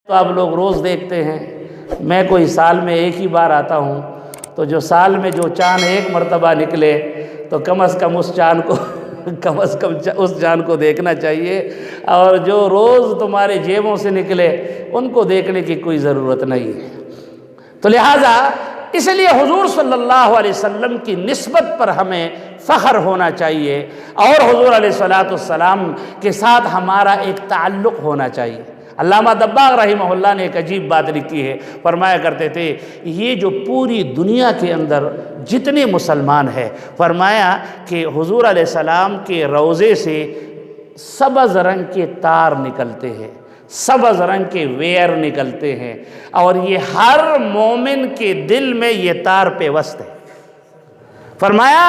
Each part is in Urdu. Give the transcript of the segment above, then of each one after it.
تو آپ لوگ روز دیکھتے ہیں، میں کوئی سال میں ایک ہی بار آتا ہوں، تو جو سال میں جو چاند ایک مرتبہ نکلے تو کم از کم اس چاند کو اس چاند کو دیکھنا چاہیے، اور جو روز تمہارے جیبوں سے نکلے ان کو دیکھنے کی کوئی ضرورت نہیں ہے۔ تو لہٰذا اس لیے حضور صلی اللہ علیہ وسلم کی نسبت پر ہمیں فخر ہونا چاہیے، اور حضور علیہ السلام کے ساتھ ہمارا ایک تعلق ہونا چاہیے۔ علامہ دباغ رحمہ اللہ نے ایک عجیب بات لکھی ہے، فرمایا کرتے تھے یہ جو پوری دنیا کے اندر جتنے مسلمان ہیں، فرمایا کہ حضور علیہ السلام کے روضے سے سبز رنگ کے تار نکلتے ہیں، سبز رنگ کے ویر نکلتے ہیں، اور یہ ہر مومن کے دل میں یہ تار پیوست ہے۔ فرمایا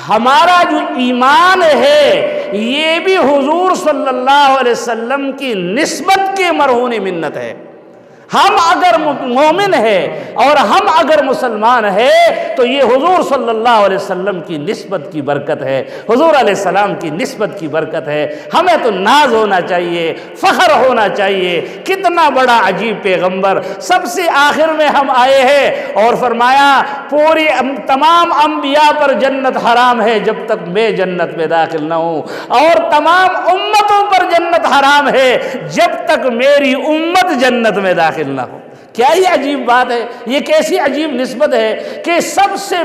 ہمارا جو ایمان ہے یہ بھی حضور صلی اللہ علیہ وسلم کی نسبت کے مرہون منت ہے۔ ہم اگر مومن ہیں اور ہم اگر مسلمان ہیں تو یہ حضور صلی اللہ علیہ وسلم کی نسبت کی برکت ہے، حضور علیہ السلام کی نسبت کی برکت ہے۔ ہمیں تو ناز ہونا چاہیے، فخر ہونا چاہیے، کتنا بڑا عجیب پیغمبر، سب سے آخر میں ہم آئے ہیں، اور فرمایا پوری تمام انبیاء پر جنت حرام ہے جب تک میں جنت میں داخل نہ ہوں، اور تمام امتوں پر جنت حرام ہے جب تک میری امت جنت میں داخل نہ ہو۔ کیا یہ عجیب بات ہے، یہ کیسی عجیب نسبت ہے کہ سب سے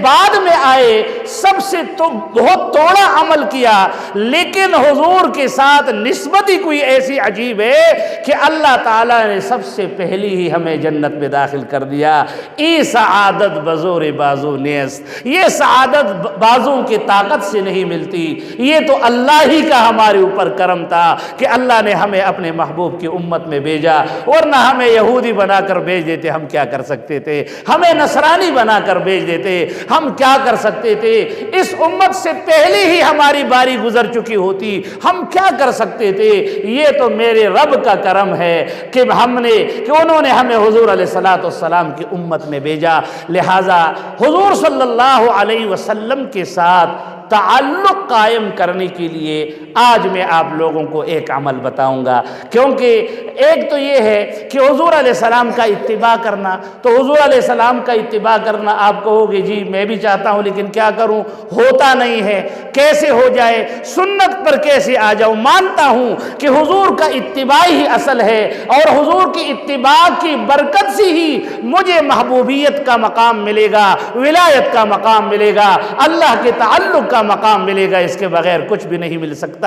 بعد میں آئے، سب سے تو بہت توڑا عمل کیا، لیکن حضور کے ساتھ نسبت ہی کوئی ایسی عجیب ہے کہ اللہ تعالیٰ نے سب سے پہلی ہی ہمیں جنت میں داخل کر دیا۔ ای سعادت بزور بازو نیست، یہ سعادت بازوں کی طاقت سے نہیں ملتی، یہ تو اللہ ہی کا ہمارے اوپر کرم تھا کہ اللہ نے ہمیں اپنے محبوب کی امت میں بھیجا، ورنہ ہمیں یہودی بنا کر بھیج دیتے ہم کیا کر سکتے تھے، ہمیں نصرانی بنا کر بھیج دیتے ہم کیا کر سکتے تھے، اس امت سے پہلے ہی ہماری باری گزر چکی ہوتی ہم کیا کر سکتے تھے۔ یہ تو میرے رب کا کرم ہے کہ انہوں نے ہمیں حضور علیہ السلام کی امت میں بھیجا۔ لہٰذا حضور صلی اللہ علیہ وسلم کے ساتھ تعلق قائم کرنے کے لیے آج میں آپ لوگوں کو ایک عمل بتاؤں گا، کیونکہ ایک تو یہ ہے کہ حضور علیہ السلام کا اتباع کرنا، تو حضور علیہ السلام کا اتباع کرنا آپ کہو گے جی میں بھی چاہتا ہوں لیکن کیا کروں، ہوتا نہیں ہے، کیسے ہو جائے، سنت پر کیسے آ جاؤں۔ مانتا ہوں کہ حضور کا اتباع ہی اصل ہے، اور حضور کی اتباع کی برکت سے ہی مجھے محبوبیت کا مقام ملے گا، ولایت کا مقام ملے گا، اللہ کے تعلق کا مقام ملے گا، اس کے بغیر کچھ بھی نہیں مل سکتا۔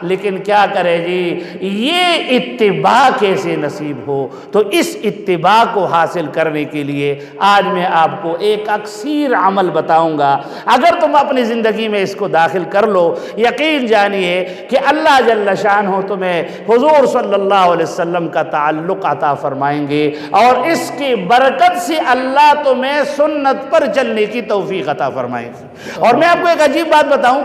لیکن کیا کرے جی، یہ اتباع کیسے نصیب ہو؟ تو اس اتباع کو حاصل کرنے کے لیے آج میں آپ کو ایک اکثیر عمل بتاؤں گا، اگر تم اپنی زندگی میں اس کو داخل کر لو، یقین جانیے کہ اللہ جل شانہ تمہیں حضور صلی اللہ علیہ وسلم کا تعلق عطا فرمائیں گے، اور اس کی برکت سے اللہ تمہیں سنت پر چلنے کی توفیق عطا فرمائیں گے۔ اور میں آپ کو ایک عجیب بات بتاؤں،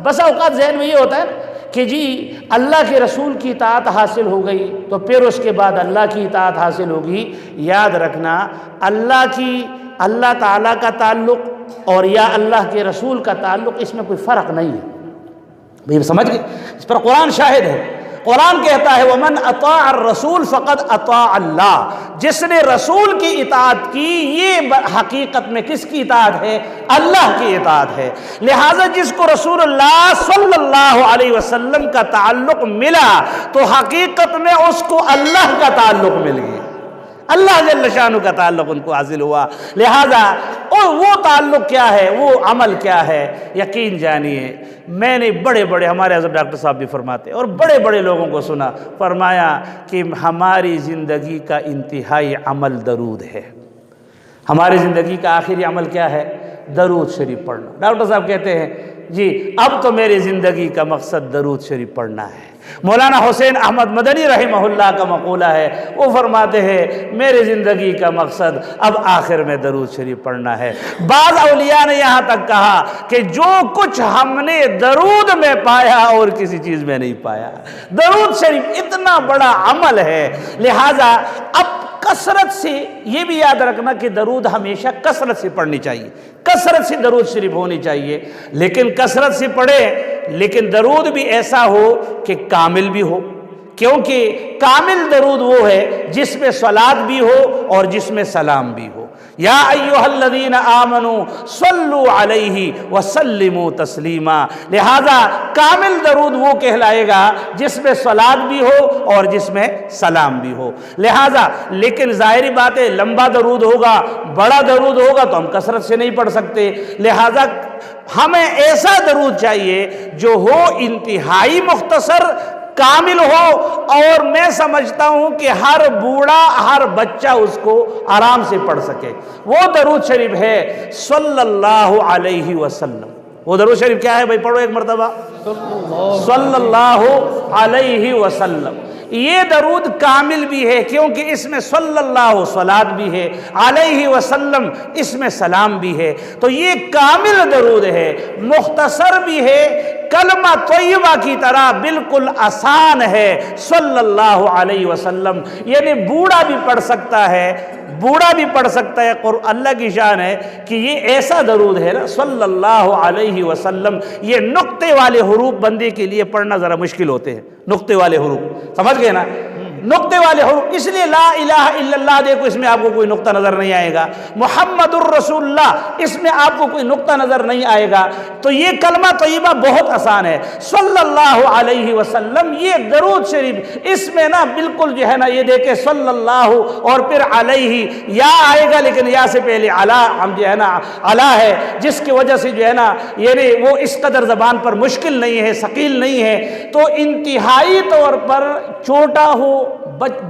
بسا اوقات ذہن میں یہ ہوتا ہے کہ جی اللہ کے رسول کی اطاعت حاصل ہو گئی تو پھر اس کے بعد اللہ کی اطاعت حاصل ہوگی۔ یاد رکھنا، اللہ تعالیٰ کا تعلق اور یا اللہ کے رسول کا تعلق، اس میں کوئی فرق نہیں ہے۔ بھئی سمجھ گئے؟ اس پر قرآن شاہد ہے، قرآن کہتا ہے وَمَنْ أَطَاعَ الرَّسُولَ فَقَدْ أَطَاعَ اللَّهَ، جس نے رسول کی اطاعت کی، یہ حقیقت میں کس کی اطاعت ہے؟ اللہ کی اطاعت ہے۔ لہٰذا جس کو رسول اللہ صلی اللہ علیہ وسلم کا تعلق ملا تو حقیقت میں اس کو اللہ کا تعلق مل گیا، اللہ جل شانہ کا تعلق ان کو حاصل ہوا۔ لہٰذا وہ تعلق کیا ہے، وہ عمل کیا ہے، یقین جانیے میں نے بڑے ہمارے حضرت ڈاکٹر صاحب بھی فرماتے اور بڑے لوگوں کو سنا، فرمایا کہ ہماری زندگی کا انتہائی عمل درود ہے۔ ہماری زندگی کا آخری عمل کیا ہے؟ درود شریف پڑھنا۔ ڈاکٹر صاحب کہتے ہیں جی اب تو میری زندگی کا مقصد درود شریف پڑھنا ہے۔ مولانا حسین احمد مدنی رحمہ اللہ کا مقولہ ہے، وہ فرماتے ہیں میری زندگی کا مقصد اب آخر میں درود شریف پڑھنا ہے۔ بعض اولیاء نے یہاں تک کہا کہ جو کچھ ہم نے درود میں پایا اور کسی چیز میں نہیں پایا۔ درود شریف اتنا بڑا عمل ہے، لہٰذا اب کثرت سے یہ بھی یاد رکھنا کہ درود ہمیشہ کثرت سے پڑھنی چاہیے، کثرت سے درود شریف ہونی چاہیے، لیکن کثرت سے پڑھے لیکن درود بھی ایسا ہو کہ کامل بھی ہو، کیونکہ کامل درود وہ ہے جس میں صلات بھی ہو اور جس میں سلام بھی ہو۔ یا ایھا الذین آمنوا صلوا علیہ وسلموا تسلیما، لہذا کامل درود وہ کہلائے گا جس میں صلات بھی ہو اور جس میں سلام بھی ہو۔ لہذا لیکن ظاہری بات ہے لمبا درود ہوگا، بڑا درود ہوگا تو ہم کثرت سے نہیں پڑھ سکتے، لہذا ہمیں ایسا درود چاہیے جو ہو انتہائی مختصر، کامل ہو، اور میں سمجھتا ہوں کہ ہر بوڑھا ہر بچہ اس کو آرام سے پڑھ سکے۔ وہ درود شریف ہے صلی اللہ علیہ وسلم۔ وہ درود شریف کیا ہے بھائی؟ پڑھو ایک مرتبہ، صلی اللہ علیہ وسلم۔ یہ درود کامل بھی ہے کیونکہ اس میں صلی اللہ صلات بھی ہے، علیہ وسلم اس میں سلام بھی ہے، تو یہ کامل درود ہے، مختصر بھی ہے، کلمہ طیبہ کی طرح بالکل آسان ہے، صلی اللہ علیہ وسلم، یعنی بوڑھا بھی پڑھ سکتا ہے، بوڑھا بھی پڑھ سکتا ہے۔ اللہ کی شان ہے کہ یہ ایسا درود ہے نا صلی اللہ علیہ وسلم، یہ نقطے والے حروف بندے کے لیے پڑھنا ذرا مشکل ہوتے ہیں، نقطے والے حروف، سمجھ گئے نا؟ نقطے والے حروف، اس لیے لا الہ الا اللہ دیکھو اس میں آپ کو کوئی نقطہ نظر نہیں آئے گا، محمد الرسول اللہ اس میں آپ کو کوئی نقطہ نظر نہیں آئے گا، تو یہ کلمہ طیبہ بہت آسان ہے، صلی اللہ علیہ وسلم۔ یہ درود شریف اس میں نا بالکل جو ہے نا یہ دیکھیں صلی اللہ اور پھر علیہ، یا آئے گا لیکن یا سے پہلے علی، ہم جو ہے نا علی ہے، جس کی وجہ سے جو ہے نا یعنی وہ اس قدر زبان پر مشکل نہیں ہے، ثقیل نہیں ہے، تو انتہائی طور پر چھوٹا ہو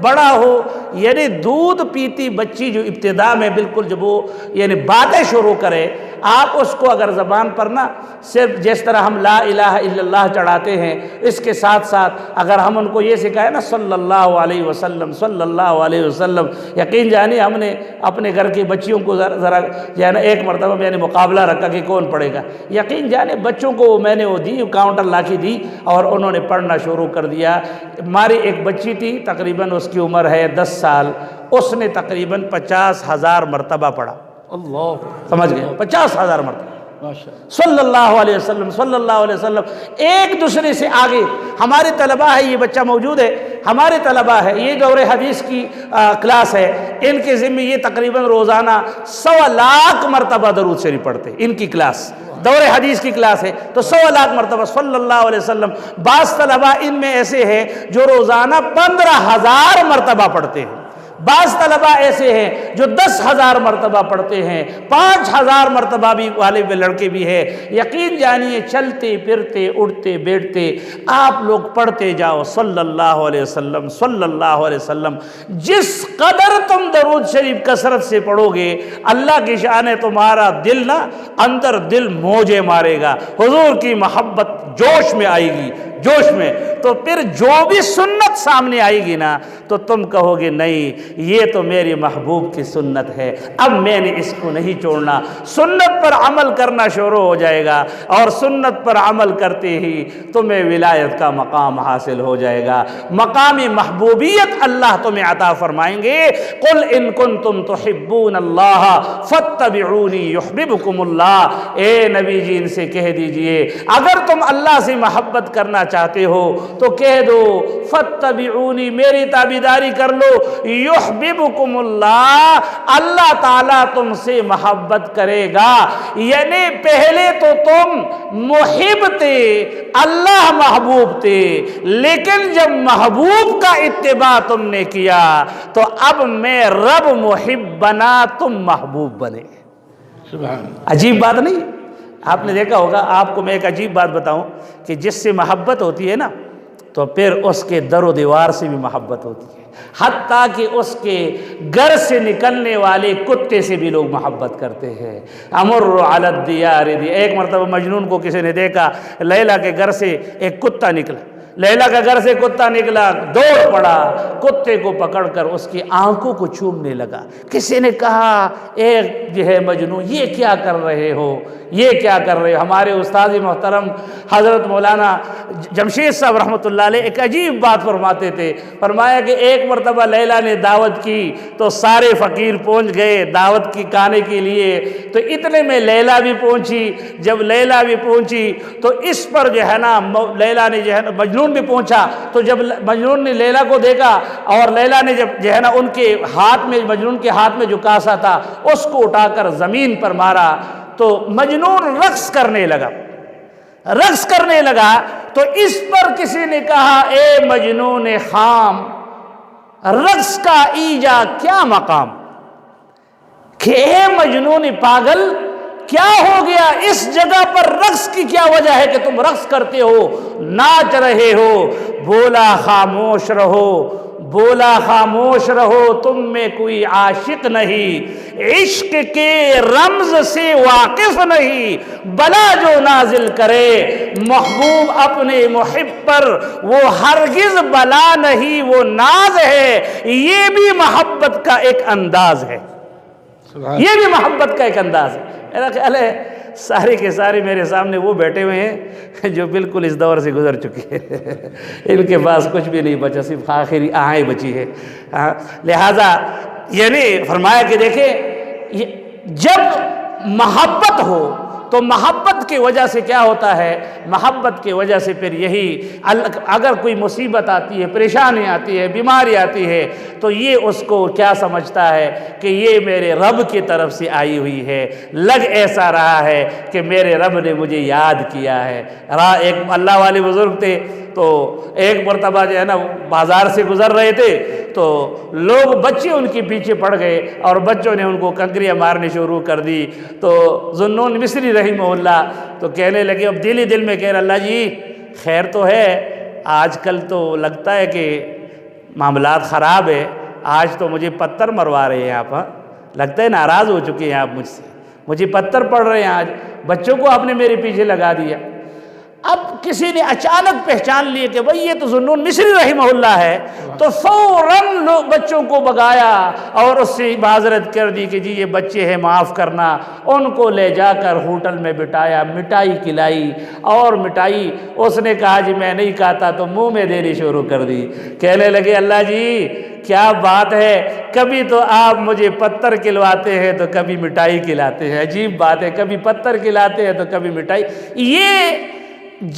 بڑا ہو، یعنی دودھ پیتی بچی جو ابتدا میں بالکل جب وہ یعنی باتیں شروع کرے، آپ اس کو اگر زبان پر نا صرف جس طرح ہم لا الہ الا اللہ چڑھاتے ہیں، اس کے ساتھ ساتھ اگر ہم ان کو یہ سکھائے نا صلی اللہ علیہ وسلم صلی اللہ علیہ وسلم، یقین جانیے ہم نے اپنے گھر کی بچیوں کو ذرا جو ہے نا ایک مرتبہ میں نے مقابلہ رکھا کہ کون پڑھے گا، یقین جانے بچوں کو میں نے وہ دی، کاؤنٹر لا کے دی اور انہوں نے پڑھنا شروع کر دیا۔ ہماری ایک بچی تھی، تقریباً اس کی عمر ہے 10 سال، اس نے تقریباً 50,000 مرتبہ پڑھا، اللہ سمجھ گئے، 50,000 مرتبہ صلی اللہ علیہ وسلم صلی اللہ علیہ وسلم، ایک دوسرے سے آگے۔ ہمارے طلباء ہے، یہ بچہ موجود ہے، ہمارے طلباء ہے، یہ دور حدیث کی کلاس ہے، ان کے ذمہ یہ تقریباً روزانہ 100 لاکھ مرتبہ درود شریف پڑھتے، ان کی کلاس دور حدیث کی کلاس ہے، تو 100 لاکھ مرتبہ صلی اللہ علیہ وسلم۔ بعض طلباء ان میں ایسے ہیں جو روزانہ 15,000 مرتبہ پڑھتے ہیں، بعض طلباء ایسے ہیں جو 10,000 مرتبہ پڑھتے ہیں، 5,000 مرتبہ بھی والے لڑکے بھی ہیں۔ یقین جانیے چلتے پھرتے اٹھتے بیٹھتے آپ لوگ پڑھتے جاؤ صلی اللہ علیہ وسلم صلی اللہ علیہ وسلم۔ جس قدر تم درود شریف کثرت سے پڑھو گے، اللہ کی شان ہے تمہارا دل نا اندر دل موجے مارے گا، حضور کی محبت جوش میں آئے گی، جوش میں، تو پھر جو بھی سنت سامنے آئے گی نا تو تم کہو گے نہیں یہ تو میری محبوب کی سنت ہے، اب میں نے اس کو نہیں چھوڑنا۔ سنت پر عمل کرنا شروع ہو جائے گا، اور سنت پر عمل کرتے ہی تمہیں ولایت کا مقام حاصل ہو جائے گا، مقام محبوبیت اللہ تمہیں عطا فرمائیں گے۔ قل ان کنتم تحبون اللہ فاتبعونی یحببکم اللہ، اے نبی جی ان سے کہہ دیجئے اگر تم اللہ سے محبت کرنا چاہتے ہو تو کہہ دو فاتبعونی، میری تابعداری کر لو، یحببکم اللہ، اللہ تعالیٰ تم سے محبت کرے گا۔ یعنی پہلے تو تم محب تھے، اللہ محبوب تھے، لیکن جب محبوب کا اتباع تم نے کیا تو اب میں رب محب بنا، تم محبوب بنے۔ سبحان، عجیب بات نہیں؟ آپ نے دیکھا ہوگا، آپ کو میں ایک عجیب بات بتاؤں کہ جس سے محبت ہوتی ہے نا تو پھر اس کے در و دیوار سے بھی محبت ہوتی ہے، حتیٰ کہ اس کے گھر سے نکلنے والے کتے سے بھی لوگ محبت کرتے ہیں۔ امر علی الدیار، ایک مرتبہ مجنون کو کسی نے دیکھا، لیلا کے گھر سے ایک کتا نکلا، لیلا کا گھر سے کتا نکلا، دوڑ پڑا، کتے کو پکڑ کر اس کی آنکھوں کو چومنے لگا۔ کسی نے کہا اے جو ہے مجنون یہ کیا کر رہے ہو، یہ کیا کر رہے ہو؟ ہمارے استاد محترم حضرت مولانا جمشید صاحب رحمۃ اللہ علیہ ایک عجیب بات فرماتے تھے، فرمایا کہ ایک مرتبہ لیلا نے دعوت کی تو سارے فقیر پہنچ گئے دعوت کی کھانے کے لیے، تو اتنے میں لیلا بھی پہنچی۔ جب لیلا بھی پہنچی تو اس پر جو ہے نا لیلا نے جو ہے نا مجنون مجنون بھی پہنچا، تو جب مجنون نے لیلا کو دیکھا اور لیلا نے جب جو ہے نا ان کے ہاتھ میں، مجنون کے ہاتھ میں جو کاسا تھا اس کو اٹھا کر زمین پر مارا، تو مجنون رقص کرنے لگا، رقص کرنے لگا۔ تو اس پر کسی نے کہا اے مجنون خام، رقص کا ایجا کیا مقام، کہ اے مجنون پاگل کیا ہو گیا، اس جگہ پر رقص کی کیا وجہ ہے کہ تم رقص کرتے ہو، ناچ رہے ہو؟ بولا خاموش رہو، بولا خاموش رہو، تم میں کوئی عاشق نہیں، عشق کے رمز سے واقف نہیں، بلا جو نازل کرے محبوب اپنے محب پر، وہ ہرگز بلا نہیں وہ ناز ہے، یہ بھی محبت کا ایک انداز ہے، یہ بھی محبت کا ایک انداز ہے۔ میرا خیال ہے سارے کے سارے میرے سامنے وہ بیٹھے ہوئے ہیں جو بالکل اس دور سے گزر چکے ہیں، ان کے پاس کچھ بھی نہیں بچا، صرف آخری آہیں بچی ہے۔ لہٰذا یعنی فرمایا کہ دیکھیں جب محبت ہو تو محبت کی وجہ سے کیا ہوتا ہے، محبت کی وجہ سے پھر یہی اگر کوئی مصیبت آتی ہے، پریشانی آتی ہے، بیماری آتی ہے، تو یہ اس کو کیا سمجھتا ہے کہ یہ میرے رب کی طرف سے آئی ہوئی ہے، لگ ایسا رہا ہے کہ میرے رب نے مجھے یاد کیا ہے۔ ایک اللہ والے بزرگ تھے، تو ایک مرتبہ جو ہے نا بازار سے گزر رہے تھے، تو لوگ بچے ان کے پیچھے پڑ گئے اور بچوں نے ان کو کنکریاں مارنی شروع کر دی۔ تو ذوالنون مصری رحمہ اللہ تو کہنے لگے، اب دل ہی دل میں کہہ رہا، اللہ جی خیر تو ہے، آج کل تو لگتا ہے کہ معاملات خراب ہے، آج تو مجھے پتھر مروا رہے ہیں آپ، لگتا ہے ناراض ہو چکے ہیں آپ مجھ سے، مجھے پتھر پڑ رہے ہیں، آج بچوں کو آپ نے میرے پیچھے لگا دیا۔ اب کسی نے اچانک پہچان لیے کہ بھئی یہ تو ذوالنون مصری رحمہ اللہ ہے، تو فوراً لوگ بچوں کو بگایا اور اس سے معذرت کر دی کہ جی یہ بچے ہیں معاف کرنا، ان کو لے جا کر ہوٹل میں بٹھایا، مٹائی کھلائی، اور مٹائی اس نے کہا جی میں نہیں کھاتا، تو منہ میں دینی شروع کر دی۔ کہنے لگے اللہ جی کیا بات ہے، کبھی تو آپ مجھے پتھر کھلواتے ہیں تو کبھی مٹائی کھلاتے ہیں، عجیب بات ہے، کبھی پتھر کھلاتے ہیں تو کبھی مٹائی۔ یہ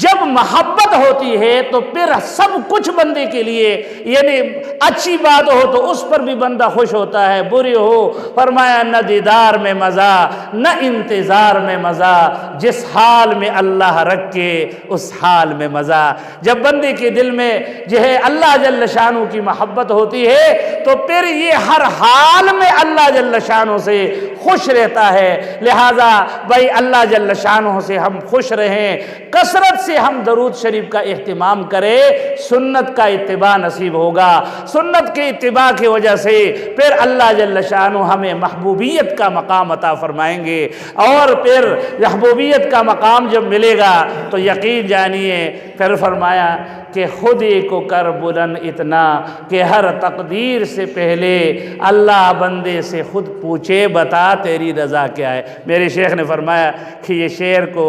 جب محبت ہوتی ہے تو پھر سب کچھ بندے کے لیے، یعنی اچھی بات ہو تو اس پر بھی بندہ خوش ہوتا ہے، بری ہو فرمایا نہ دیدار میں مزہ نہ انتظار میں مزہ، جس حال میں اللہ رکھے اس حال میں مزہ۔ جب بندے کے دل میں جو ہے اللہ جل شانہ کی محبت ہوتی ہے تو پھر یہ ہر حال میں اللہ جل شانہ سے خوش رہتا ہے۔ لہٰذا بھائی اللہ جل شانہ سے ہم خوش رہیں، کثرت سے ہم درود شریف کا اہتمام کریں، سنت کا اتباع نصیب ہوگا، سنت کے اتباع کی وجہ سے پھر اللہ جل شانہ ہمیں محبوبیت کا مقام عطا فرمائیں گے، اور پھر محبوبیت کا مقام جب ملے گا تو یقین جانیے پھر فرمایا کہ خود ہی کو کر بلند اتنا کہ ہر تقدیر سے پہلے اللہ بندے سے خود پوچھے بتا تیری رضا کیا ہے۔ میرے شیخ نے فرمایا کہ یہ شعر کو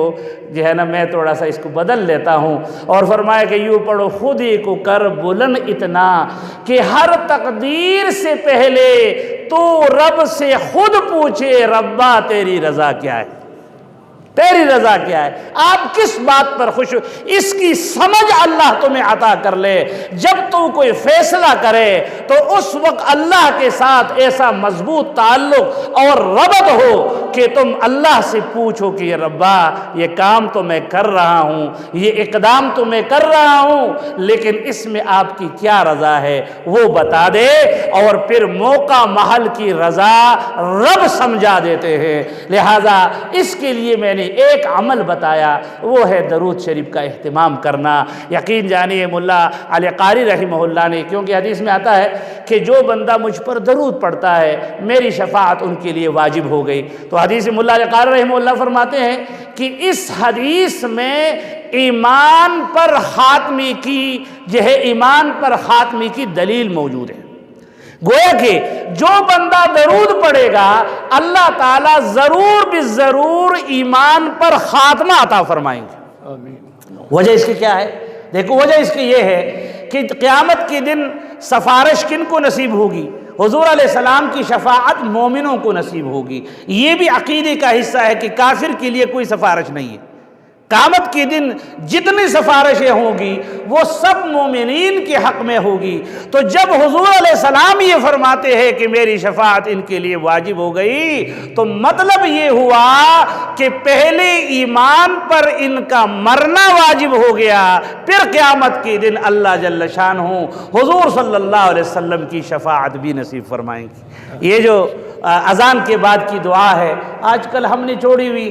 جو ہے نا میں تھوڑا سا اس کو بدل لیتا ہوں، اور فرمایا کہ یوں پڑھو، خود ہی کو کر بلند اتنا کہ ہر تقدیر سے پہلے تو رب سے خود پوچھے ربا تیری رضا کیا ہے، تیری رضا کیا ہے، آپ کس بات پر خوش ہو، اس کی سمجھ اللہ تمہیں عطا کر لے۔ جب تو کوئی فیصلہ کرے تو اس وقت اللہ کے ساتھ ایسا مضبوط تعلق اور ربط ہو کہ تم اللہ سے پوچھو کہ یہ ربا یہ کام تو میں کر رہا ہوں، یہ اقدام تو میں کر رہا ہوں، لیکن اس میں آپ کی کیا رضا ہے وہ بتا دے، اور پھر موقع محل کی رضا رب سمجھا دیتے ہیں۔ لہٰذا اس کے لیے میں نے ایک عمل بتایا، وہ ہے درود شریف کا اہتمام کرنا۔ یقین جانیے ملا علی قاری رحمہ اللہ نے، کیونکہ حدیث میں آتا ہے کہ جو بندہ مجھ پر درود پڑھتا ہے میری شفاعت ان کے لیے واجب ہو گئی۔ تو حدیث ملا علی قاری رحمہ اللہ فرماتے ہیں کہ اس حدیث میں ایمان پر خاتمی کی جو ہے ایمان پر خاتمی کی دلیل موجود ہے۔ گویا کہ جو بندہ درود پڑھے گا اللہ تعالیٰ ضرور بالضرور ایمان پر خاتمہ عطا فرمائیں گے۔ وجہ اس کی کیا ہے؟ دیکھو وجہ اس کی یہ ہے کہ قیامت کے دن سفارش کن کو نصیب ہوگی؟ حضور علیہ السلام کی شفاعت مومنوں کو نصیب ہوگی۔ یہ بھی عقیدے کا حصہ ہے کہ کافر کے لیے کوئی سفارش نہیں ہے، قیامت کے دن جتنی سفارشیں ہوں گی وہ سب مومنین کے حق میں ہوگی۔ تو جب حضور علیہ السلام یہ فرماتے ہیں کہ میری شفاعت ان کے لیے واجب ہو گئی، تو مطلب یہ ہوا کہ پہلے ایمان پر ان کا مرنا واجب ہو گیا، پھر قیامت کے دن اللہ جل شانہ حضور صلی اللہ علیہ وسلم کی شفاعت بھی نصیب فرمائیں گی۔ یہ جو اذان کے بعد کی دعا ہے آج کل ہم نے چھوڑی ہوئی،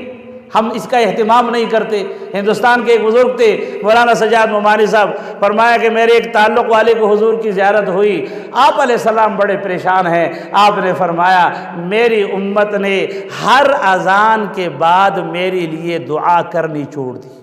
ہم اس کا اہتمام نہیں کرتے۔ ہندوستان کے ایک بزرگ تھے مولانا سجاد نعمانی صاحب، فرمایا کہ میرے ایک تعلق والے کو حضور کی زیارت ہوئی، آپ علیہ السلام بڑے پریشان ہیں، آپ نے فرمایا میری امت نے ہر اذان کے بعد میرے لیے دعا کرنی چھوڑ دی۔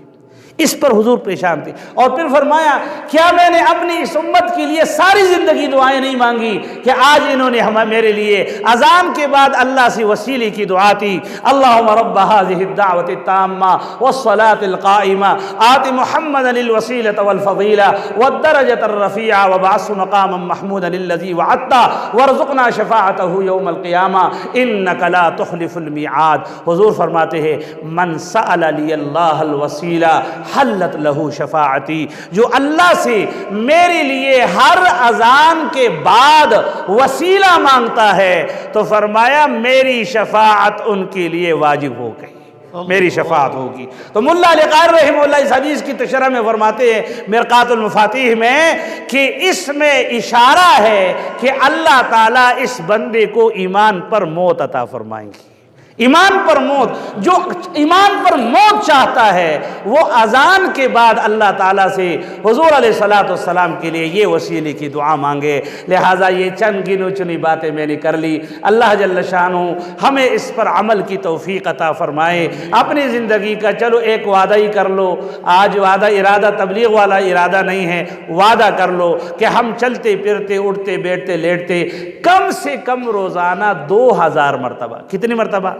اس پر حضور پریشان تھے، اور پھر فرمایا کیا میں نے اپنی اس امت کے لیے ساری زندگی دعائیں نہیں مانگی کہ آج انہوں نے میرے لیے اذان کے بعد اللہ سے وسیلے کی دعا تھی، اللہم رب هذه الدعوة التامة والصلاة القائمة آت محمدا الوسیلة والفضیلة والدرجة الرفیعة وابعثه مقاما محمودا الذی وعدته وارزقنا شفاعته یوم القیامة انک لا تخلف المیعاد۔ حضور فرماتے ہیں من سأل لی اللہ الوسیلہ حلت لہو شفاعتی، جو اللہ سے میرے لیے ہر اذان کے بعد وسیلہ مانگتا ہے تو فرمایا میری شفاعت ان کے لیے واجب ہو گئی، میری شفاعت ہوگی۔ تو ملا علی قاری رحمہ اللہ اس حدیث کی تشریح میں فرماتے ہیں مرقات المفاتیح میں کہ اس میں اشارہ ہے کہ اللہ تعالیٰ اس بندے کو ایمان پر موت عطا فرمائیں گے۔ ایمان پر موت، جو ایمان پر موت چاہتا ہے وہ اذان کے بعد اللہ تعالیٰ سے حضور علیہ السلام کے لیے یہ وسیلے کی دعا مانگے۔ لہٰذا یہ چند گنو چنی باتیں میں نے کر لی، اللہ جل شانہ ہمیں اس پر عمل کی توفیق عطا فرمائے۔ اپنی زندگی کا چلو ایک وعدہ ہی کر لو، آج وعدہ ارادہ تبلیغ والا ارادہ نہیں ہے، وعدہ کر لو کہ ہم چلتے پھرتے اٹھتے بیٹھتے لیٹتے کم سے کم روزانہ 2000 مرتبہ، کتنی مرتبہ؟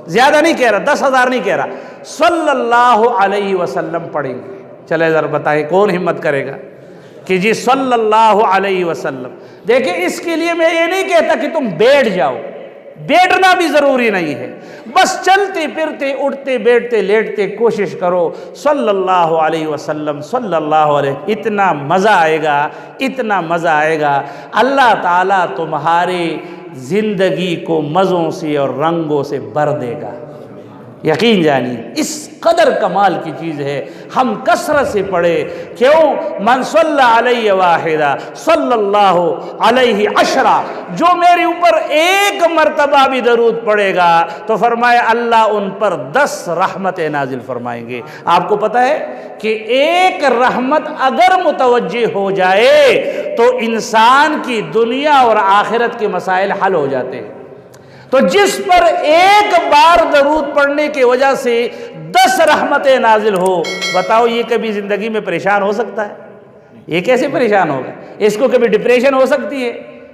زیادہ نہیں کہہ رہا، 10,000 نہیں کہہ رہا، صلی اللہ علیہ وسلم پڑھیں گے۔ چلے ذرا بتائیں کون ہمت کرے گا کہ جی صلی اللہ علیہ وسلم۔ دیکھیں اس کے لیے میں یہ نہیں کہتا کہ تم بیٹھ جاؤ، بیٹھنا بھی ضروری نہیں ہے، بس چلتے پھرتے اٹھتے بیٹھتے لیٹتے کوشش کرو صلی اللہ علیہ وسلم، صلی اللہ علیہ۔ اتنا مزہ آئے گا، اتنا مزہ آئے گا، اللہ تعالیٰ تمہارے زندگی کو مزوں سے اور رنگوں سے بھر دے گا، یقین جانیے۔ اس قدر کمال کی چیز ہے، ہم کثرت سے پڑھے، کیوں؟ من صلی علیہ واحدہ صلی اللہ علیہ عشرہ، جو میرے اوپر ایک مرتبہ بھی درود پڑھے گا تو فرمایا اللہ ان پر 10 رحمتیں نازل فرمائیں گے۔ آپ کو پتہ ہے کہ ایک رحمت اگر متوجہ ہو جائے تو انسان کی دنیا اور آخرت کے مسائل حل ہو جاتے ہیں۔ تو جس پر ایک بار درود پڑھنے کی وجہ سے 10 رحمتیں نازل ہو، بتاؤ یہ کبھی زندگی میں پریشان ہو سکتا ہے؟ یہ کیسے پریشان ہوگا؟ اس کو کبھی ڈپریشن ہو سکتی ہے؟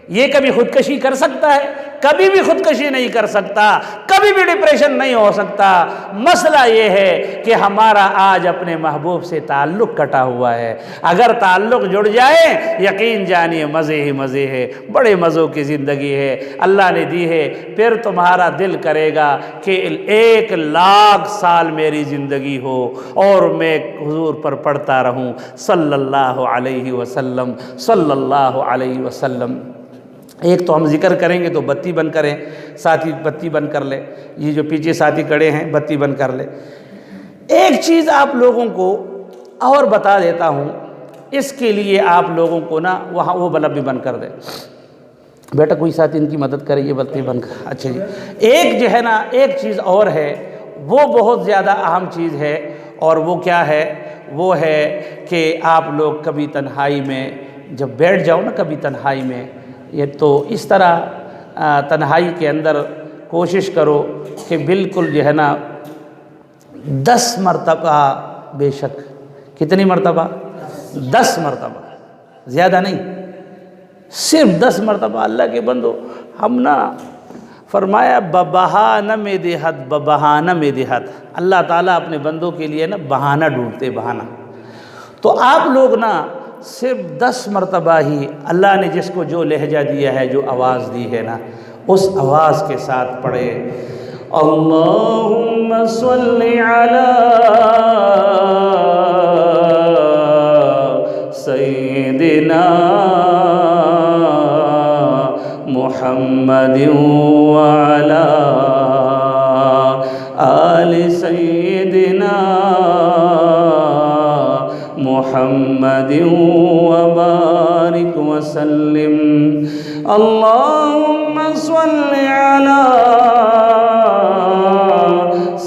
یہ کبھی خودکشی کر سکتا ہے؟ کبھی بھی خودکشی نہیں کر سکتا، کبھی بھی ڈپریشن نہیں ہو سکتا۔ مسئلہ یہ ہے کہ ہمارا آج اپنے محبوب سے تعلق کٹا ہوا ہے۔ اگر تعلق جڑ جائے یقین جانیے مزے ہی مزے ہے، بڑے مزوں کی زندگی ہے اللہ نے دی ہے۔ پھر تمہارا دل کرے گا کہ 1,00,000 سال میری زندگی ہو اور میں حضور پر پڑھتا رہوں صلی اللہ علیہ وسلم، صلی اللہ علیہ وسلم۔ ایک تو ہم ذکر کریں گے تو بتی بند کریں، ساتھی بتی بند کر لے، یہ جو پیچھے ساتھی کھڑے ہیں بتی بند کر لے۔ ایک چیز آپ لوگوں کو اور بتا دیتا ہوں، اس کے لیے آپ لوگوں کو نا وہاں وہ بلب بھی بند کر دے بیٹا، کوئی ساتھی ان کی مدد کرے، یہ بتی بند کر۔ اچھا جی، ایک جو ہے نا ایک چیز اور ہے، وہ بہت زیادہ اہم چیز ہے، اور وہ کیا ہے؟ وہ ہے کہ آپ لوگ کبھی تنہائی میں جب بیٹھ جاؤ نا، کبھی تنہائی میں، یہ تو اس طرح تنہائی کے اندر کوشش کرو کہ بالکل جو ہے نا 10 مرتبہ، بے شک کتنی مرتبہ؟ 10 مرتبہ، زیادہ نہیں، صرف 10 مرتبہ۔ اللہ کے بندو، ہم نا فرمایا ببہانہ میں دیہت، ببہانہ میں دیہت، اللہ تعالیٰ اپنے بندوں کے لیے نا بہانہ ڈھونڈتے، بہانہ۔ تو آپ لوگ نا صرف 10 مرتبہ ہی اللہ نے جس کو جو لہجہ دیا ہے، جو آواز دی ہے نا، اس آواز کے ساتھ پڑھے، اللہم صلی علی سیدنا محمد وعلی آل سیدنا محمد وبارک وسلم اللہم صلی علی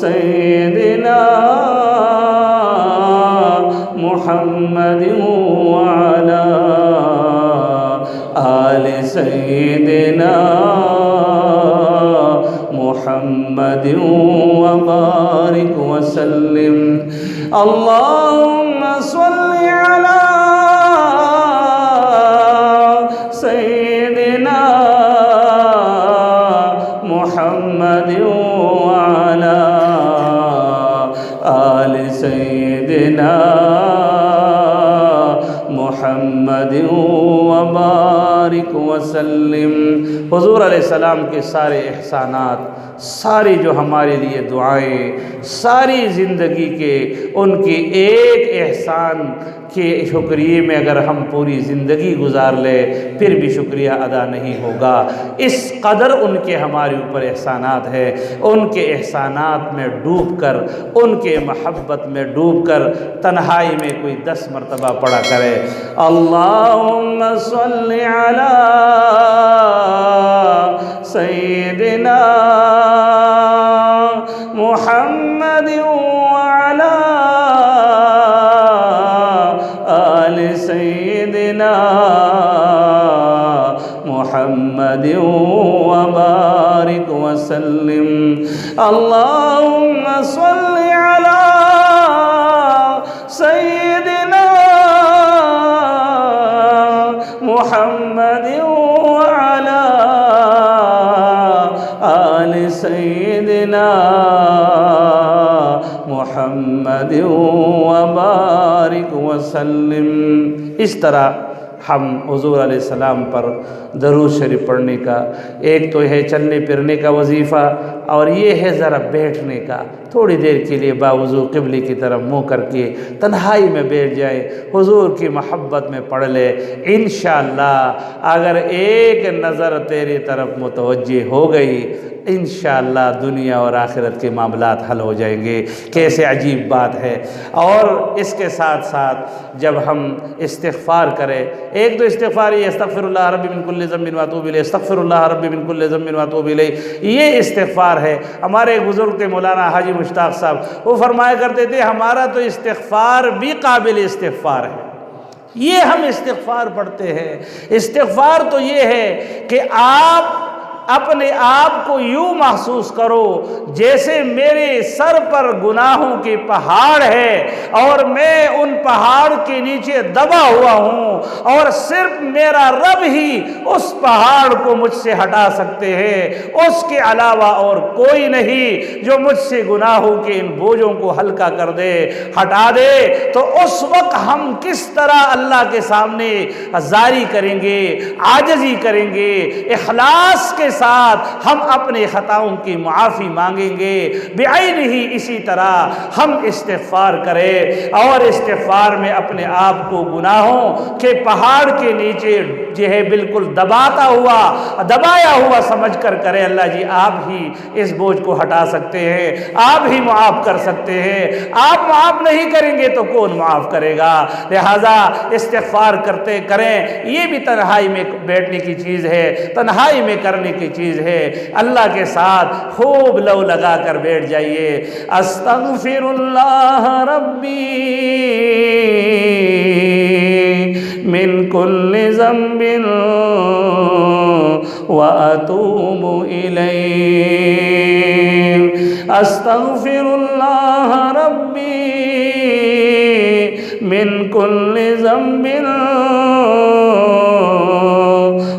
سیدنا محمد وعلی آل سیدنا محمد وبارک وسلم اللہم صلی علی سیدنا محمد وعلی آل سیدنا محمد وبارک وسلم۔ حضور علیہ السلام کے سارے احسانات، ساری جو ہمارے لیے دعائیں، ساری زندگی کے ان کے ایک احسان کے شکریہ میں اگر ہم پوری زندگی گزار لیں پھر بھی شکریہ ادا نہیں ہوگا۔ اس قدر ان کے ہمارے اوپر احسانات ہیں، ان کے احسانات میں ڈوب کر، ان کے محبت میں ڈوب کر تنہائی میں کوئی 10 مرتبہ پڑھا کرے اللہم صلی علی سیدنا محمد وعلی آل سیدنا محمد وبارک وسلم اللہم صلی علی سیدنا محمد وعلی آل سیدنا محمد وبارک وسلم۔ اس طرح ہم حضور علیہ السلام پر درود شریف پڑھنے کا، ایک تو ہے چلنے پھرنے کا وظیفہ، اور یہ ہے ذرا بیٹھنے کا، تھوڑی دیر کے لیے باوضو قبلے کی طرف منہ کر کے تنہائی میں بیٹھ جائے، حضور کی محبت میں پڑھ لے۔ انشاءاللہ اگر ایک نظر تیری طرف متوجہ ہو گئی، انشاءاللہ دنیا اور آخرت کے معاملات حل ہو جائیں گے۔ کیسے عجیب بات ہے۔ اور اس کے ساتھ ساتھ جب ہم استغفار کریں، ایک تو استغفار یہ استغفر اللہ ربی من کل ذنب واتوب الیہ، استغفر اللہ ربی من کل ذنب واتوب الیہ، یہ استغفار ہے۔ ہمارے ایک بزرگ تھے مولانا حاجی مشتاق صاحب، وہ فرمایا کرتے تھے ہمارا تو استغفار بھی قابل استغفار ہے۔ یہ ہم استغفار پڑھتے ہیں۔ استغفار تو یہ ہے کہ آپ اپنے آپ کو یوں محسوس کرو جیسے میرے سر پر گناہوں کے پہاڑ ہے اور میں ان پہاڑ کے نیچے دبا ہوا ہوں، اور صرف میرا رب ہی اس پہاڑ کو مجھ سے ہٹا سکتے ہیں، اس کے علاوہ اور کوئی نہیں جو مجھ سے گناہوں کے ان بوجھوں کو ہلکا کر دے، ہٹا دے۔ تو اس وقت ہم کس طرح اللہ کے سامنے زاری کریں گے، عاجزی کریں گے، اخلاص کے ساتھ ہم اپنے خطاؤں کی معافی مانگیں گے۔ بعینہ ہی اسی طرح ہم استغفار کریں، اور استغفار میں اپنے آپ کو گناہوں کے پہاڑ کے نیچے جو ہے بالکل دبایا ہوا سمجھ کر کریں۔ اللہ جی آپ ہی اس بوجھ کو ہٹا سکتے ہیں، آپ ہی معاف کر سکتے ہیں، آپ معاف نہیں کریں گے تو کون معاف کرے گا؟ لہذا استغفار کریں۔ یہ بھی تنہائی میں بیٹھنے کی چیز ہے، تنہائی میں کرنے کی چیز ہے۔ اللہ کے ساتھ خوب لو لگا کر بیٹھ جائیے۔ استغفر اللہ ربی من کل ذنب واتوب الیہ، استغفر اللہ ربی من کل ذنب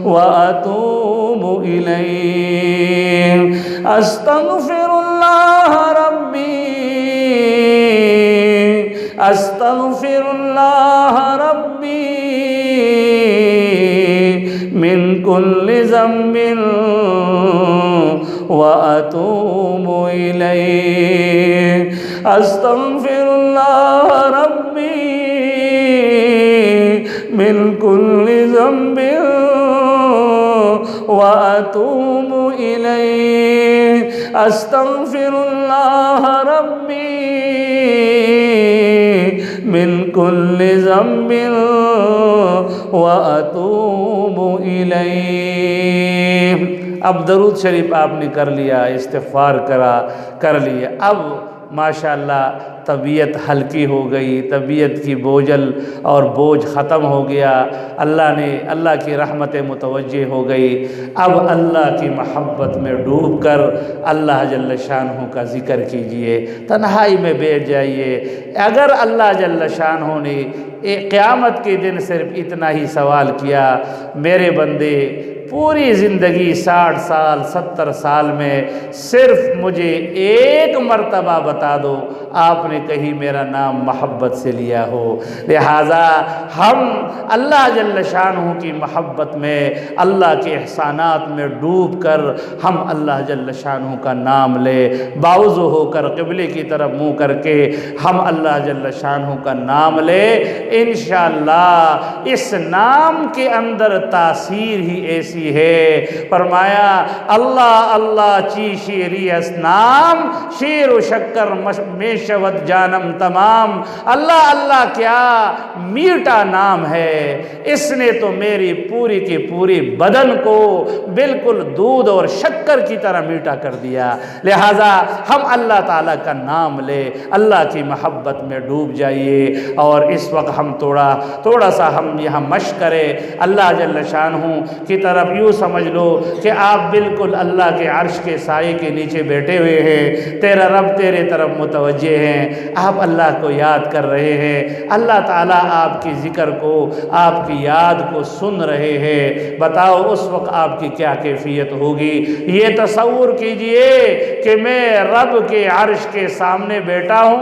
واتوب الیہ، استغفر اللہ ربی، استغفر اللہ ربی من کل ذنب وأتوب إليه أستغفر الله ربي من كل ذنب وأتوب إليه أستغفر الله ربي من كل ذنب وأتوب إليه۔ اب درود شریف آپ نے کر لیا، استغفار کر لیا، اب ماشاءاللہ طبیعت ہلکی ہو گئی، طبیعت کی بوجھل اور بوجھ ختم ہو گیا، اللہ کی رحمت متوجہ ہو گئی۔ اب اللہ کی محبت میں ڈوب کر اللہ جل شانہ کا ذکر کیجئے، تنہائی میں بیٹھ جائیے۔ اگر اللہ جل شانہ نے قیامت کے دن صرف اتنا ہی سوال کیا، میرے بندے پوری زندگی 60 سال 70 سال میں صرف مجھے ایک مرتبہ بتا دو آپ نے کہیں میرا نام محبت سے لیا ہو، لہٰذا ہم اللہ جل شانہ کی محبت میں، اللہ کے احسانات میں ڈوب کر ہم اللہ جل شانہ کا نام لے، باوضو ہو کر قبلے کی طرف منہ کر کے ہم اللہ جل شانہ کا نام لے، انشاءاللہ اس نام کے اندر تاثیر ہی ایسی ہے۔ فرمایا اللہ اللہ چی شیری اس نام، شیر و شکر میں شود جانم تمام۔ اللہ اللہ کیا میٹھا نام ہے، اس نے تو میری پوری کی پوری بدن کو بالکل دودھ اور شکر کی طرح میٹھا کر دیا، لہٰذا ہم اللہ تعالیٰ کا نام لے، اللہ کی محبت میں ڈوب جائیے۔ اور اس وقت ہم تھوڑا سا ہم یہاں مشق کریں اللہ جل شانہ کی طرف، یوں سمجھ لو کہ آپ بالکل اللہ کے عرش کے سائے کے نیچے بیٹھے ہوئے ہیں، تیرا رب تیرے طرف متوجہ ہیں، آپ اللہ کو یاد کر رہے ہیں، اللہ تعالیٰ آپ کی ذکر کو، آپ کی یاد کو سن رہے ہیں۔ بتاؤ اس وقت آپ کی کیا کیفیت ہوگی؟ یہ تصور کیجئے کہ میں رب کے عرش کے سامنے بیٹھا ہوں،